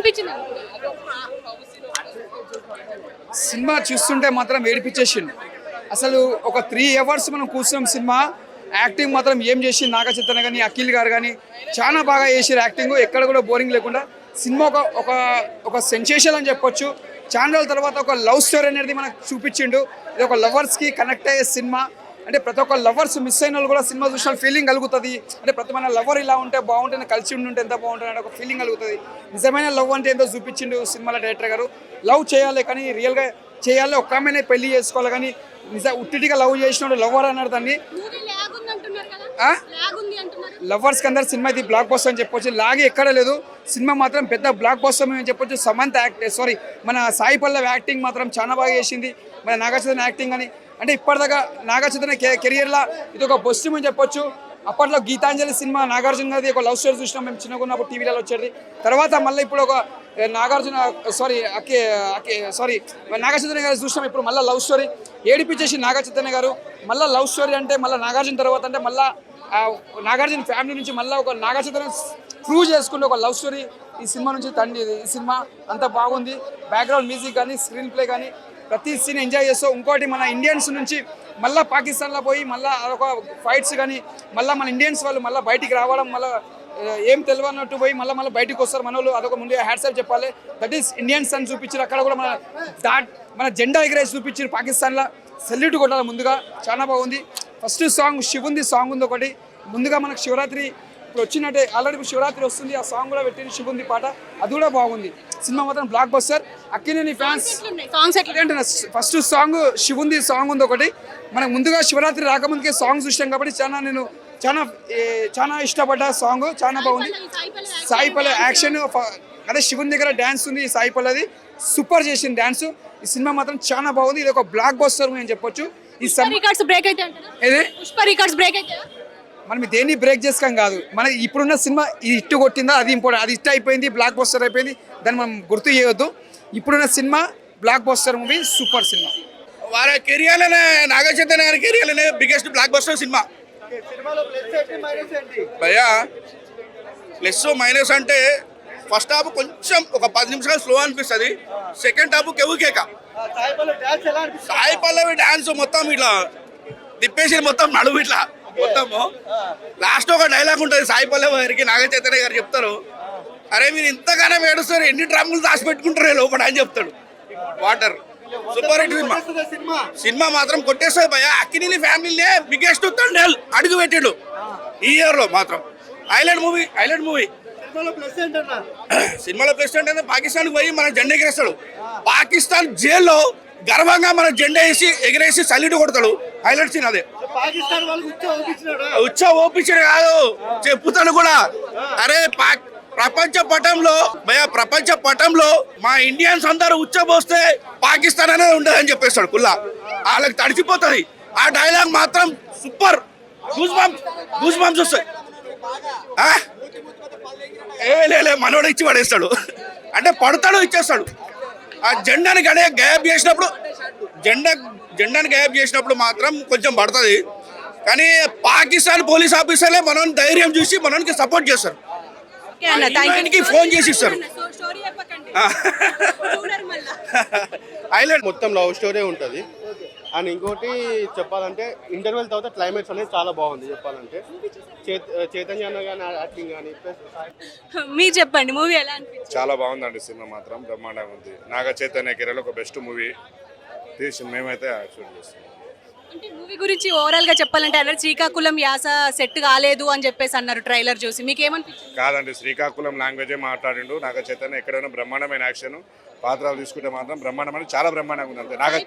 అనిపించింది? సినిమా చూస్తుంటే మాత్రం ఏడిపించేసిండు. అసలు ఒక 3 అవర్స్ మనం కూర్చున్నాం. సినిమా యాక్టింగ్ మాత్రం ఏం చేసింది నాగ చైతన్య కానీ అఖిల్ గారు కానీ చాలా బాగా చేసారు యాక్టింగ్. ఎక్కడ కూడా బోరింగ్ లేకుండా సినిమా ఒక ఒక సెన్సేషన్ అని చెప్పొచ్చు. చాలా రోజుల తర్వాత ఒక లవ్ స్టోరీ అనేది మనకు చూపించిండు. ఇది ఒక లవర్స్కి కనెక్ట్ అయ్యే సినిమా. అంటే ప్రతి ఒక్క లవర్స్ మిస్ అయిన వాళ్ళు కూడా సినిమా చూసిన ఫీలింగ్ కలుగుతుంది. అంటే ప్రతి మన లవర్ ఇలా ఉంటే బాగుంటుంది, కలిసి ఉంటే ఎంత బాగుంటుంది అంటే ఒక ఫీలింగ్ కలుగుతుంది. నిజమైన లవ్ అంటే ఏంటో చూపించిండు సినిమాలో డైరెక్టర్ గారు. లవ్ చేయాలి కానీ రియల్గా చేయాలి, ఒక్క ఆమెనే పెళ్లి చేసుకోవాలి కానీ ఉట్టిగా లవ్ చేసినోడు లవర్ అన్నారు దాన్ని. లవర్స్కి అందరు సినిమా ఇది బ్లాక్ బస్టర్ అని చెప్పొచ్చు. లాగే ఎక్కడ లేదు, సినిమా మాత్రం పెద్ద బ్లాక్ బస్టర్ అని చెప్పొచ్చు. సమంత మన సాయి పల్లవి యాక్టింగ్ మాత్రం చాలా బాగా చేసింది. మన నాగార్జున యాక్టింగ్ అని అంటే ఇప్పటిదాకా నాగార్జున కెరియర్లో ఇది ఒక బెస్ట్ అని చెప్పొచ్చు. అప్పట్లో గీతాంజలి సినిమా నాగార్జున గారిది ఒక లవ్ స్టోరీ చూసినాం మేము చిన్నగా ఉన్నప్పుడు టీవీలలో వచ్చేది. తర్వాత మళ్ళీ ఇప్పుడు ఒక నాగచైతన్య గారు చూసినాం. ఇప్పుడు మళ్ళీ లవ్ స్టోరీ ఏడిపించేసి నాగచైతన్య గారు మళ్ళీ లవ్ స్టోరీ అంటే మళ్ళీ నాగార్జున తర్వాత అంటే మళ్ళీ నాగార్జున ఫ్యామిలీ నుంచి మళ్ళీ ఒక నాగచైతన్య ప్రూవ్ చేసుకుంటే ఒక లవ్ స్టోరీ ఈ సినిమా నుంచి తండ్రి. ఈ సినిమా అంత బాగుంది. బ్యాక్గ్రౌండ్ మ్యూజిక్ కానీ స్క్రీన్ ప్లే కానీ ప్రతి సీన్ ఎంజాయ్ చేస్తాం. ఇంకోటి మన ఇండియన్స్ నుంచి మళ్ళీ పాకిస్తాన్లో పోయి మళ్ళీ అదొక ఫైట్స్ కానీ మళ్ళీ మన ఇండియన్స్ వాళ్ళు మళ్ళీ బయటికి రావడం, మళ్ళీ ఏం తెలియనట్టు పోయి మళ్ళీ బయటకు వస్తారు మన వాళ్ళు. అదొక ముందు హ్యాట్సాప్ చెప్పాలి. దట్ ఈస్ ఇండియన్స్ అని చూపించారు. అక్కడ కూడా మన జెండా ఎగరేసి చూపించారు పాకిస్తాన్లో. సెల్యూట్ కొట్టాలి ముందుగా. చాలా బాగుంది. ఫస్ట్ సాంగ్ శివుంది సాంగ్ ఉంది ఒకటి. ముందుగా మనకు శివరాత్రి ఇప్పుడు వచ్చినట్టే ఆల్రెడీ శివరాత్రి వస్తుంది. ఆ సాంగ్ కూడా పెట్టింది శివుంది పాట, అది కూడా బాగుంది. సినిమా మాత్రం బ్లాక్ బస్టర్. అక్కినేని ఫ్యాన్స్ ఏంటంటే ఫస్ట్ సాంగ్ శివుంది సాంగ్ ఉంది ఒకటి. మనకు ముందుగా శివరాత్రి రాకముందుకే సాంగ్ చూసాం కాబట్టి చాలా ఇష్టపడ్డ సాంగ్. చాలా బాగుంది. సాయి పల్లవి యాక్షన్, అదే శివుని దగ్గర డ్యాన్స్ ఉంది. సాయి పల్లవి సూపర్ చేసింది డ్యాన్స్. ఈ సినిమా మాత్రం చాలా బాగుంది. ఇది ఒక బ్లాక్ బస్టర్ అని చెప్పొచ్చు. ఈ మనం దేన్ని బ్రేక్ చేసుకోం కాదు, మన ఇప్పుడున్న సినిమా ఇది హిట్ కొట్టిందా అది ఇంపార్టెంట్. అది హిట్ అయిపోయింది, బ్లాక్ బస్టర్ అయిపోయింది, దాన్ని మనం గుర్తు చేయవద్దు. ఇప్పుడున్న cinema block buster movie, super cinema. వారి కెరియర్లోనే నాగ చైతన్య గారి కెరియర్లోనే బిగ్గెస్ట్ బ్లాక్ బస్టర్ సినిమా. భయ్యా ప్లస్ మైనస్ అంటే ఫస్ట్ హాఫ్ కొంచెం ఒక 10 నిమిషాలు స్లో అనిపిస్తుంది. సెకండ్ హాఫ్ కేక. సాయి పల్లవి డాన్స్ మొత్తం ఇట్లా తిప్పేసి మొత్తం నడువు ఇట్లా మొత్తము. లాస్ట్ ఒక డైలాగ్ ఉంటుంది సాయి పల్లవి గారికి, నాగ చైతన్య గారు చెప్తారు, అరే మీరు ఇంతగానం ఏడుస్తారు, ఎన్ని డ్రమ్ములు దాచిపెట్టుకుంటారు లోపల అని చెప్తాడు. Water super hit cinema. Cinema మాత్రం కొట్టేస్తుంది భయ. అక్కినేని ఫ్యామిలీనే బిగ్గెస్ట్ తండేల్ అడుగు పెట్టాడు ఈ ఇయర్ లో మాత్రం. Highlight movie. సినిమాలో ప్లస్ అంటే పాకిస్తాన్కి పోయి మన జెండా ఎగరేస్తాడు. పాకిస్తాన్ జైల్లో గర్వంగా మన జెండా వేసి ఎగరేసి సల్యూట్ కొడతాడు. హైలైట్ సీన్ అదే. ఉచ్చ ఓపించాడు కాదు, చెప్పుతాడు కూడా. అరే ప్రపంచ పటంలో మా ఇండియన్స్ అందరూ ఉచ్చబోస్తే పాకిస్తాన్ అనేది ఉండదని చెప్పేస్తాడు కుల్లా. వాళ్ళకి తడిచిపోతుంది. ఆ డైలాగ్ మాత్రం సూపర్. గూస్ బంప్స్ వస్తాయి. మనోడు ఇచ్చి పడేస్తాడు అంటే పడతాడు, ఇచ్చేస్తాడు. ఆ జెండాని గాయబ్ చేసినప్పుడు మాత్రం కొంచెం పడుతుంది. కానీ పాకిస్తాన్ పోలీస్ ఆఫీసర్లే మనోని ధైర్యం చూసి మనోనికి సపోర్ట్ చేస్తారు. ఫోన్ చేసి ఇస్తారు. హైలైట్ మొత్తం లవ్ స్టోరీ ఉంటుంది. అండ్ ఇంకోటి చెప్పాలంటే ఇంటర్వెల్ తర్వాత క్లైమాక్స్ అనేది చాలా బాగుంది. చెప్పాలంటే చైతన్య అన్న కానీ యాక్టింగ్ కానీ. మీరు చెప్పండి మూవీ ఎలా అనిపించింది? చాలా బాగుందండి. సినిమా మాత్రం బ్రహ్మాండంగా ఉంది. నాగ చైతన్య కెరీర్లో ఒక బెస్ట్ మూవీ తీసి మేమైతే యాక్చువల్ చేస్తున్నాం. అంటే మూవీ గురించి ఓవరాల్ గా చెప్పాలంటే అన్నారు శ్రీకాకుళం యాస సెట్ కాలేదు అని చెప్పేసి అన్నారు ట్రైలర్ చూసి. మీకు ఏమనిపించింది? కాదండి, శ్రీకాకుళం లాంగ్వేజే మాట్లాడిండు నాగ చైతన్య. ఎక్కడైనా బ్రహ్మాండమైన యాక్షన్ పాత్రలు తీసుకుంటే మాత్రం బ్రహ్మాండమైన చాలా బ్రహ్మాండంగా ఉంది. అంతే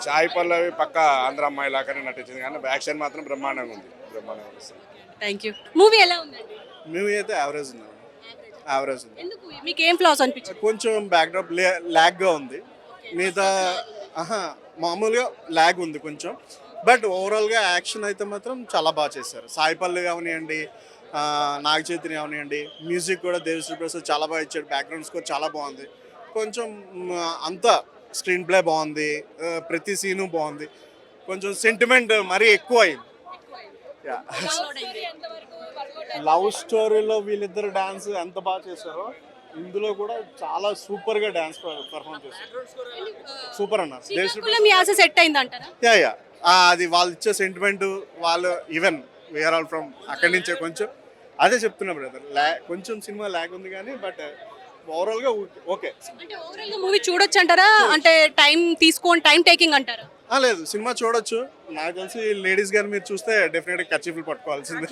సాయి పల్లవి పక్క ఆంధ్ర అమ్మాయి లాగానే నటించింది కానీ యాక్షన్ మాత్రం బ్రహ్మాండంగా ఉంది. Thank you. మూవీ ఎలా ఉందండి? మూవీ అయితే యావరేజ్ ఉంది. యావరేజ్ ఉంది. ఎందుకు మీకు ఏం ఫ్లాస్ అనిపించింది? కొంచెం బ్యాక్డ్రాప్ ల్యాగ్గా ఉంది. మిగతా మామూలుగా ల్యాగ్ ఉంది కొంచెం. బట్ ఓవరాల్గా యాక్షన్ అయితే మాత్రం చాలా బాగా చేశారు. సాయి పల్లవి కావనివ్వండి, నాగ చైతన్య కావనివ్వండి, మ్యూజిక్ కూడా దేవిశ్రీ ప్రసాద్ చాలా బాగా ఇచ్చాడు. బ్యాక్గ్రౌండ్ స్కోర్ చాలా బాగుంది. కొంచెం అంతా స్క్రీన్ ప్లే బాగుంది. ప్రతి సీను బాగుంది. కొంచెం సెంటిమెంట్ మరీ ఎక్కువ అయింది. లవ్ స్టోరీలో వీళ్ళిద్దరు డాన్స్ ఎంత బాగా చేశారో ఇందులో కూడా చాలా సూపర్ గా డాన్స్ పర్ఫామ్ చేశారు. సూపర్ అన్న. శ్రీకాకుళం యాస సెట్ అయింది అంటారా? యా అది వాళ్ళు ఇచ్చే సెంటిమెంట్, వాళ్ళు ఈవెన్ వీఆర్ ఆల్ ఫ్రమ్ అక్కడి నుంచే కొంచెం అదే చెప్తున్నా బ్రదర్, కొంచెం సినిమా ల్యాగ్ ఉంది కానీ బట్ ఓవరాల్ గా ఓకే. అంటే ఓవరాల్ గా మూవీ చూడొచ్చు అంటారా? అంటే టైం తీసుకోండి, టైం టేకింగ్ అంటారా? లేదు, సినిమా చూడొచ్చు. నాకు తెలిసి లేడీస్ గారు మీరు చూస్తే డెఫినెట్గా కర్చీఫ్లు పట్టుకోవాల్సిందే.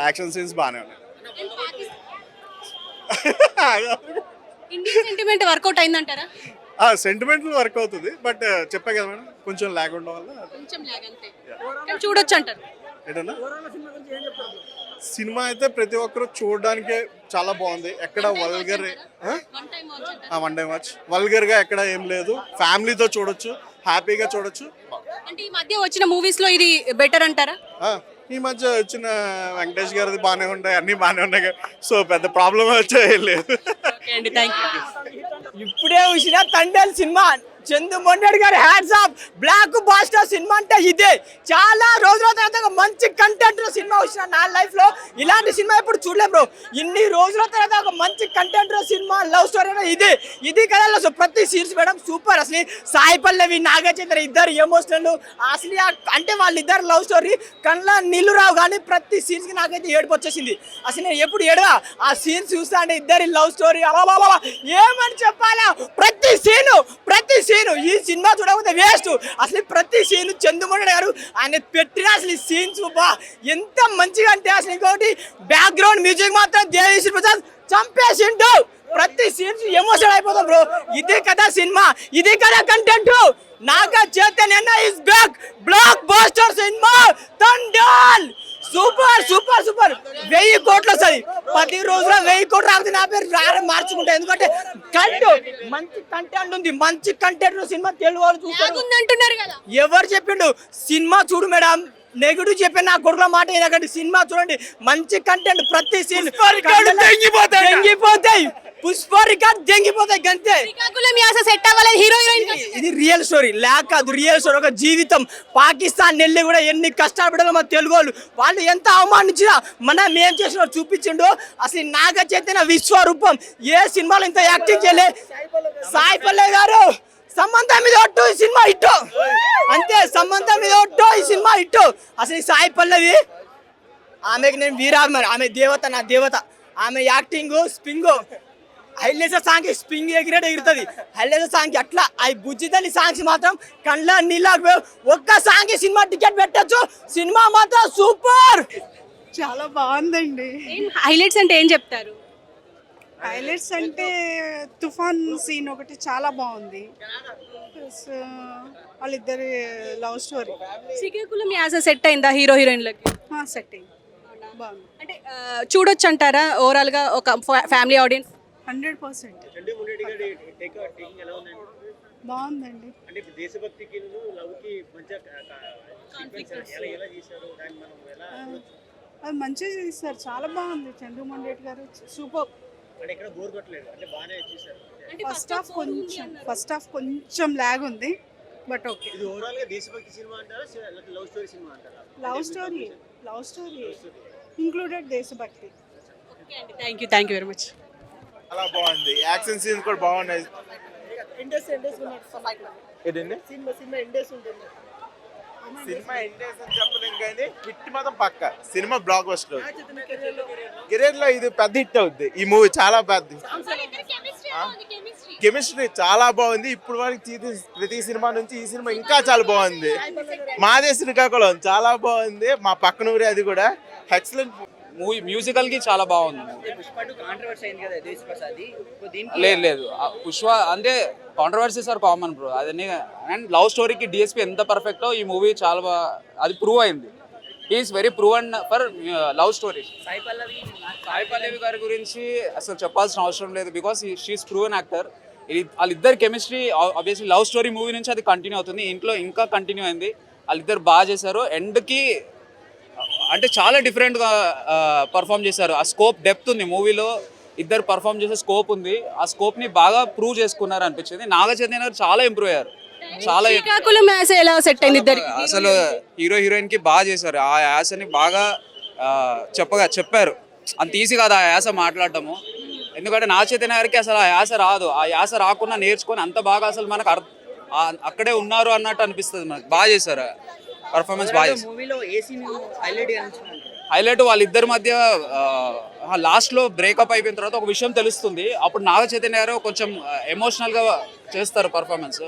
యాక్షన్ సీన్స్ బాగానే ఉన్నాయి. ఇండియన్ సెంటిమెంట్ వర్కౌట్ అయిందంటారా? సెంటిమెంటల్ వర్క్ అవుతుంది బట్ చెప్పా కదా మేడం, కొంచెం ల్యాగ్ ఉండడం వల్ల కొంచెం లాగ్ అంతే. కానీ చూడొచ్చు అంటారు. ఏంటన్నా సినిమా అయితే ప్రతి ఒక్కరు చూడడానికే చాలా బాగుంది. ఎక్కడ vulgar one time watch vulgar గా ఎక్కడ ఏం లేదు. ఫ్యామిలీతో చూడొచ్చు, హ్యాపీగా చూడొచ్చు. అంటే ఈ మధ్య వచ్చిన మూవీస్ లో ఇది బెటర్ అంటారా? ఈ మధ్య వచ్చిన వెంకటేష్ గారిది బాగానే ఉంటాయి, అన్ని బాగానే ఉన్నాయి. సో పెద్ద ప్రాబ్లం వచ్చే లేదు. ఇప్పుడే చూసిన తండేల్ సినిమా, చందు మొండేడి గారి hats off. Blockbuster cinema అంటే ఇదే. చాలా రోజుల తర్వాత మంచి కంటెంట్ సినిమా వచ్చిన నా లైఫ్ లో ఇలాంటి సినిమా ఎప్పుడు చూడలే బ్రో. ఇన్ని రోజుల తర్వాత ఒక మంచి కంటెంట్ సినిమా, లవ్ స్టోరీ ఇది కదా. సో ప్రతి సీన్స్ మేడం సూపర్. అసలు సాయి పల్లవి, నాగచంద్ర ఇద్దరు ఎమోషనల్. అసలు అంటే వాళ్ళిద్దరు లవ్ స్టోరీ కళ్ళ నీళ్ళు రావు కానీ ప్రతి సీన్స్ కి నాకైతే ఏడుపు వచ్చేసింది. అసలు నేను ఎప్పుడు ఏడవా ఆ సీన్స్ చూస్తా అంటే ఇద్దరి లవ్ స్టోరీ ఏమని చెప్పాలా. ప్రతి సీను ఈ సినిమా చూడకపోతే వేస్ట్. అసలు ప్రతి సీన్ చందుమోహన్ గారు ఆయన పెట్టిన అసలు సీన్స్ ఎంత మంచిగా అంటే అసలు ఇంకొకటి బ్యాక్గ్రౌండ్ మ్యూజిక్ మాత్రం దేవిశ్రీ ప్రసాద్ చంపేసిండు. ప్రతి సీన్స్ ఎమోషన్ అయిపోతాం బ్రో. ఇదే కదా సినిమా, ఇదే కదా content. Naga Chaitanya is back. Blockbuster cinema Thandel super super super. 1000 కోట్లు వస్తుంది 10 రోజుల 1000 కోట్లు రాకపోతే నా పేరు మార్చుకుంటా. ఎందుకంటే మంచి కంటెంట్ ఉంది, మంచి కంటెంట్ సినిమా తెలుగు వాళ్ళు చూస్తారు. ఎవరు చెప్పిండు? సినిమా చూడు మేడం. నెగిటివ్ చెప్పే నా కొడుకుల మాట ఏదకంటే సినిమా చూడండి, మంచి కంటెంట్. ప్రతి సీన్ తెంగిపోతాయి, పుష్ప రికార్డ్ తెంగిపోతాయి గంతే. ఇది రియల్ స్టోరీ లేక కాదు, రియల్ స్టోరీ. ఒక జీవితం పాకిస్తాన్ వెళ్ళి కూడా ఎన్ని కష్టాలు పడాలో మన తెలుగు వాళ్ళు ఎంత అవమానించినా మనం ఏం చేసినా చూపించిండు. అసలు నాగ చైతన్య విశ్వరూపం. ఏ సినిమాలో ఇంత యాక్టింగ్ చేయలే. సాయి పల్లవి గారు సంబంధం మీద ఒట్టు, ఈ సినిమా ఇట్టు అంతే. సంబంధం మీద ఒట్టు, ఈ సినిమా ఇట్టు. అసలు సాయి పల్లవి ఆమెకి నేను వీరాభిమాని. ఆమె దేవత, నా దేవత. ఆమె యాక్టింగ్ స్పింగ్ హైలేస సాంగ్ స్పింగ్ ఎగురుతుంది. హైలేస సాంగ్ అట్లా అవి బుజ్జితల్లి సాంగ్స్ మాత్రం కళ్ళ నీళ్ళ. ఒక్క సాంగ్ సినిమా టికెట్ పెట్టచ్చు. సినిమా మాత్రం సూపర్, చాలా బాగుందండి. హైలైట్స్ అంటే ఏం చెప్తారు? హైలైట్స్ అంటే తుఫాన్ సీన్ ఒకటి చాలా బాగుంది. వాళ్ళిద్దరి లవ్ స్టోరీ. శ్రీకాకుళం యాస సెట్ అయిందా హీరో హీరోయిన్లకి? సెట్ అయింది, బాగుంది. అంటే చూడొచ్చు అంటారా ఓవరాల్ గా ఒక ఫ్యామిలీ ఆడియన్స్? 100% బాగుందండి. అది మంచిగా చేస్తారు, చాలా బాగుంది. చందు మొండేటి గారు సూపర్. ఫస్ట్ హాఫ్ కొంచెం లాగ్ ఉంది but okay. Love story included దేశభక్తి. Thank you very much. చాలా బాగుంది. యాక్షన్ సీన్స్ కూడా బాగున్నాయి. సినిమా ఎండేస్ అని చెప్పలేం కానీ హిట్ మాత్రం పక్క. Cinema block buster. కెరీర్ లో ఇది పెద్ద హిట్ అవుద్ది. ఈ మూవీ చాలా పెద్ద కెమిస్ట్రీ చాలా బాగుంది. ఇప్పుడు వరకు ప్రతి సినిమా నుంచి ఈ సినిమా ఇంకా చాలా బాగుంది. మాదే శ్రీకాకుళం చాలా బాగుంది. మా పక్కన ఊరే, అది కూడా ఎక్సలెంట్ మూవీ. మ్యూజికల్ కి చాలా బాగుంది. లేదు పుష్ప అంటే కాంట్రవర్సీస్ ఆర్ కామన్ బ్రో. అదే అండ్ లవ్ స్టోరీకి డిఎస్పీ ఎంత పర్ఫెక్టో ఈ మూవీ చాలా అది ప్రూవ్ అయింది. Is very proven for love story. Sai Pallavi గారి గురించి అసలు చెప్పాల్సిన అవసరం లేదు. Because she's proven actor. వాళ్ళిద్దరు chemistry obviously love story movie నుంచి అది కంటిన్యూ అవుతుంది. ఇంట్లో ఇంకా కంటిన్యూ అయింది. వాళ్ళిద్దరు బాగా చేశారు. ఎండ్కి అంటే చాలా డిఫరెంట్గా పర్ఫామ్ చేశారు. ఆ స్కోప్ డెప్త్ ఉంది మూవీలో. ఇద్దరు పర్ఫామ్ చేసే స్కోప్ ఉంది. ఆ స్కోప్ని బాగా ప్రూవ్ చేసుకున్నారు అనిపించింది. నాగ చైతన్య గారు చాలా ఇంప్రూవ్ అయ్యారు. చాలా ఎలా సెట్ అయింది ఇద్దరు? అసలు హీరో హీరోయిన్ కి బాగా చేశారు. ఆ యాసని బాగా చెప్పారు. అంత ఈజీ కాదు ఆ యాస మాట్లాడటము. ఎందుకంటే నాగ చైతన్య గారికి అసలు ఆ యాస రాదు. ఆ యాస రాకుండా నేర్చుకొని అంత బాగా అసలు మనకు అక్కడే ఉన్నారు అన్నట్టు అనిపిస్తుంది మనకు. బాగా చేశారు, పర్ఫార్మెన్స్ బాగా చేశారు. మూవీలో ఏ సీన్ హైలైట్ హైలైట్ వాళ్ళిద్దరి మధ్య లాస్ట్లో బ్రేకప్ అయిపోయిన తర్వాత ఒక విషయం తెలుస్తుంది. అప్పుడు నాగ చైతన్య గారు కొంచెం ఎమోషనల్గా చేస్తారు పర్ఫార్మెన్స్.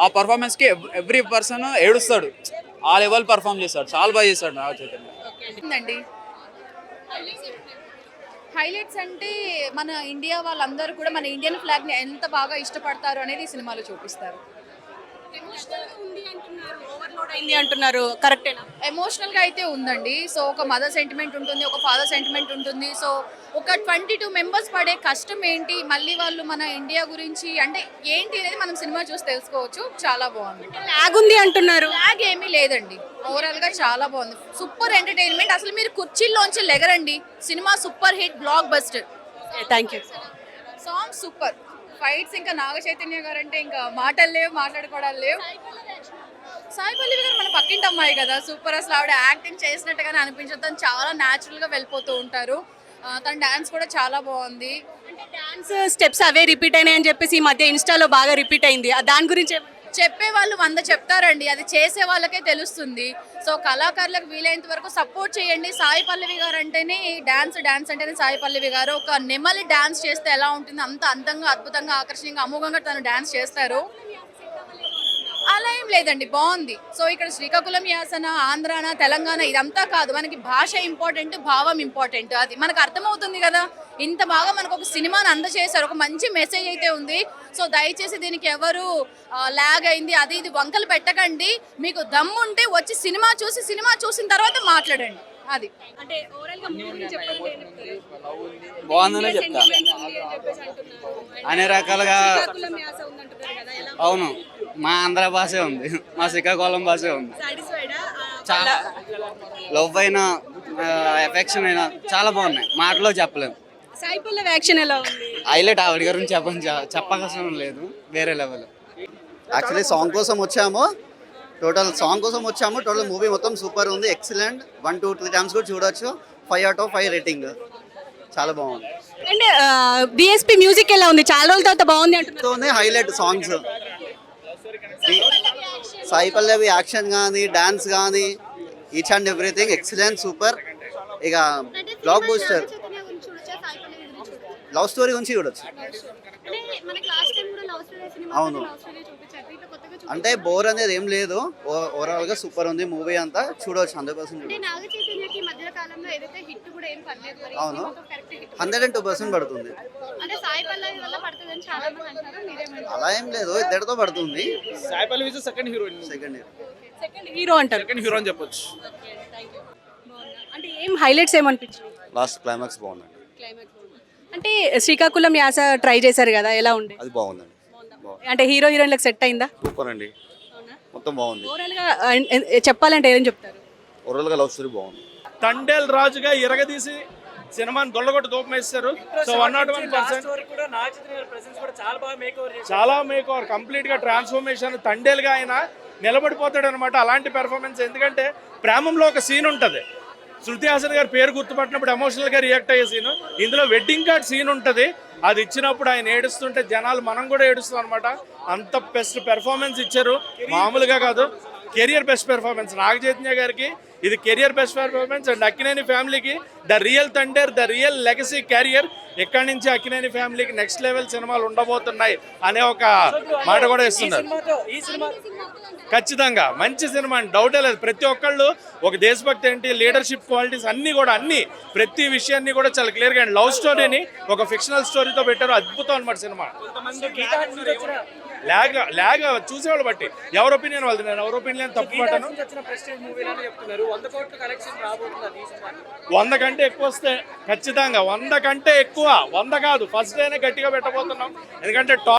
ఆ పర్ఫార్మెన్స్కి ఎవ్రీ పర్సన్ ఏడుస్తాడు. ఆ లెవెల్ పర్ఫామ్ చేస్తాడు, చాలా బాగా చేస్తాడు నాగ చైతన్య. అండి హైలైట్స్ అంటే మన ఇండియా వాళ్ళందరూ కూడా మన ఇండియన్ ఫ్లాగ్ని ఎంత బాగా ఇష్టపడతారు అనేది ఈ సినిమాలో చూపిస్తారు. అంటున్నారు కరెక్టేనా? ఎమోషనల్గా అయితే ఉందండి. సో ఒక మదర్ సెంటిమెంట్ ఉంటుంది, ఒక ఫాదర్ సెంటిమెంట్ ఉంటుంది. సో ఒక 22 మెంబర్స్ పడే కష్టం ఏంటి, మళ్ళీ వాళ్ళు మన ఇండియా గురించి అంటే ఏంటి అనేది మనం సినిమా చూసి తెలుసుకోవచ్చు. చాలా బాగుంది. లాగ్ ఉంది అంటున్నారు. లాగ్ ఏమీ లేదండి, ఓవరాల్గా చాలా బాగుంది. Super entertainment. అసలు మీరు కుర్చీల్లోంచి లెగరండి. Cinema super hit, blockbuster. Thank you. Song super, fights ఇంకా నాగ చైతన్య గారు అంటే ఇంకా మాటలు లేవు, మాట్లాడుకోవడాలు లేవు. సాయి పల్లవి గారు మన పక్కింటి అమ్మాయి కదా, సూపర్. అసలు ఆవిడ యాక్టింగ్ చేసినట్టుగానే అనిపించదు. తను చాలా న్యాచురల్గా వెళ్ళిపోతూ ఉంటారు. తన డాన్స్ కూడా చాలా బాగుంది. అంటే డాన్స్ స్టెప్స్ అవే రిపీట్ అయినాయి అని చెప్పేసి ఈ మధ్య ఇన్స్టాలో బాగా రిపీట్ అయింది. దాని గురించి చెప్పే వాళ్ళు 100 చెప్తారండి, అది చేసే వాళ్ళకే తెలుస్తుంది. సో కళాకారులకు వీలైనంత వరకు సపోర్ట్ చేయండి. సాయి పల్లవి గారు అంటేనే డాన్స్ అంటేనే సాయి పల్లవి గారు. ఒక నెమలి డాన్స్ చేస్తే ఎలా ఉంటుంది అంత అందంగా, అద్భుతంగా, ఆకర్షణీయంగా, అమోఘంగా తను డాన్స్ చేస్తారు. అలా ఏం లేదండి, బాగుంది. సో ఇక్కడ శ్రీకాకుళం యాసన, ఆంధ్రాన, తెలంగాణ ఇదంతా కాదు. మనకి భాష ఇంపార్టెంట్, భావం ఇంపార్టెంట్. అది మనకు అర్థమవుతుంది కదా. ఇంత బాగా మనకు ఒక సినిమాని అందజేశారు, ఒక మంచి మెసేజ్ అయితే ఉంది. సో దయచేసి దీనికి ఎవరు లాగ్ అయింది అది ఇది వంకలు పెట్టకండి. మీకు దమ్ము ఉంటే వచ్చి సినిమా చూసిన తర్వాత మాట్లాడండి. అది అంటే ఓవరాల్ గా మూవీ గురించి చెప్పండి. బాగుందనే చెప్తా. అన్ని రకాలుగా అవును, మా ఆంధ్ర భాషే ఉంది, మా శ్రీకాకుళం భాషే ఉంది. చాలా లవ్ అయినా ఎఫెక్షన్ అయినా చాలా బాగున్నాయి, మాటలో చెప్పలేము. సాయి పల్లవి యాక్షన్ ఎలా ఉంది? హైలైట్ ఆవిడ గురించి చెప్పకసం లేదు, వేరే లెవెల్. యాక్చువల్లీ సాంగ్ కోసం వచ్చాము, టోటల్ మూవీ మొత్తం సూపర్ ఉంది, ఎక్సలెంట్. 1 to 3 times కూడా చూడొచ్చు. 5 out of 5 రేటింగ్, చాలా బాగుంది. అండ్ డిఎస్పీ మ్యూజిక్ ఎలా ఉంది? చాలా రోజుల తర్వాత బాగుంది అంటున్నారు. Highlight songs, Sai Pallavi action కానీ, డాన్స్ కానీ, each and everything excellent, super. ఇక బ్లాక్ బూస్టర్. లవ్ స్టోరీ గురించి చూడొచ్చు. అవును, అంటే బోర్ అనేది ఏం లేదు, ఓవరాల్ గా సూపర్ ఉంది మూవీ అంతా, చూడవచ్చు 100%. అవును, 102% పడుతుంది. అలా ఏం లేదు, ఇద్దరితో పడుతుంది. సాయి పల్లవి సెకండ్ హీరో అంటారు. హీరో అని చెప్పొచ్చు. అంటే ఏం హైలైట్స్ ఏమనిపించింది? లాస్ట్ క్లైమాక్స్ బాగుందండి. అంటే శ్రీకాకుళం యాస ట్రై చేశారు కదా, ఎలా ఉండే? అది బాగుందండి, అంటే హీరో హీరోయిన్లకు సెట్ అయిందా? సూపర్ అండి, మొత్తం బాగుంది. ఓవరాల్ గా చెప్పాలంటే ఏం చెప్తారు? ఓవరాల్ గా లవ్ స్టోరీ బాగుంది. తండేల్ రాజుగా ఇరగదీసి సినిమాని దొల్లగొట్టు దూపమేస్తారు. సో 101% చాలా మేక్ ఓవర్, కంప్లీట్ గా ట్రాన్స్ఫర్మేషన్. తండేల్ గా ఆయన నిలబడిపోతాడు అనమాట, అలాంటి పెర్ఫార్మెన్స్. ఎందుకంటే ప్రేమంలో ఒక సీన్ ఉంటుంది, శృతి హాసన్ గారి పేరు గుర్తుపట్టినప్పుడు ఎమోషనల్గా రియాక్ట్ అయ్యే సీను. ఇందులో వెడ్డింగ్ కార్డ్ సీన్ ఉంటుంది, అది ఇచ్చినప్పుడు ఆయన ఏడుస్తుంటే జనాలు మనం కూడా ఏడుస్తాం అనమాట. అంత బెస్ట్ పెర్ఫార్మెన్స్ ఇచ్చారు, మామూలుగా కాదు. Career best performance Naga Chaitanya గారికి, ఇది career best performance. And Akkineni ఫ్యామిలీకి the real thunder, the real legacy carrier. ఎక్కడి నుంచి అక్కినేని ఫ్యామిలీకి నెక్స్ట్ లెవెల్ సినిమాలు ఉండబోతున్నాయి అనే ఒక మాట కూడా ఇస్తున్నారు. ఖచ్చితంగా మంచి సినిమా అని డౌటే లేదు. ప్రతి ఒక్కళ్ళు ఒక దేశభక్తి ఏంటి, లీడర్షిప్ క్వాలిటీస్ అన్నీ కూడా, ప్రతి విషయాన్ని కూడా చాలా క్లియర్గా. అండ్ లవ్ స్టోరీని ఒక ఫిక్షనల్ స్టోరీతో పెట్టారు, అద్భుతం అనమాట సినిమా. లాగ్ చూసేవాళ్ళు బట్టి ఎవరి ఒపీనియన్ వాళ్ళది, నేను ఎవరి ఒపీనియన్ తప్పు పట్టాను. 100 కంటే ఎక్కువ వస్తే ఖచ్చితంగా, 100 కంటే ఎక్కువ, 100 కాదు, ఫస్ట్ డేనే గట్టిగా పెట్టబోతున్నాం. ఎందుకంటే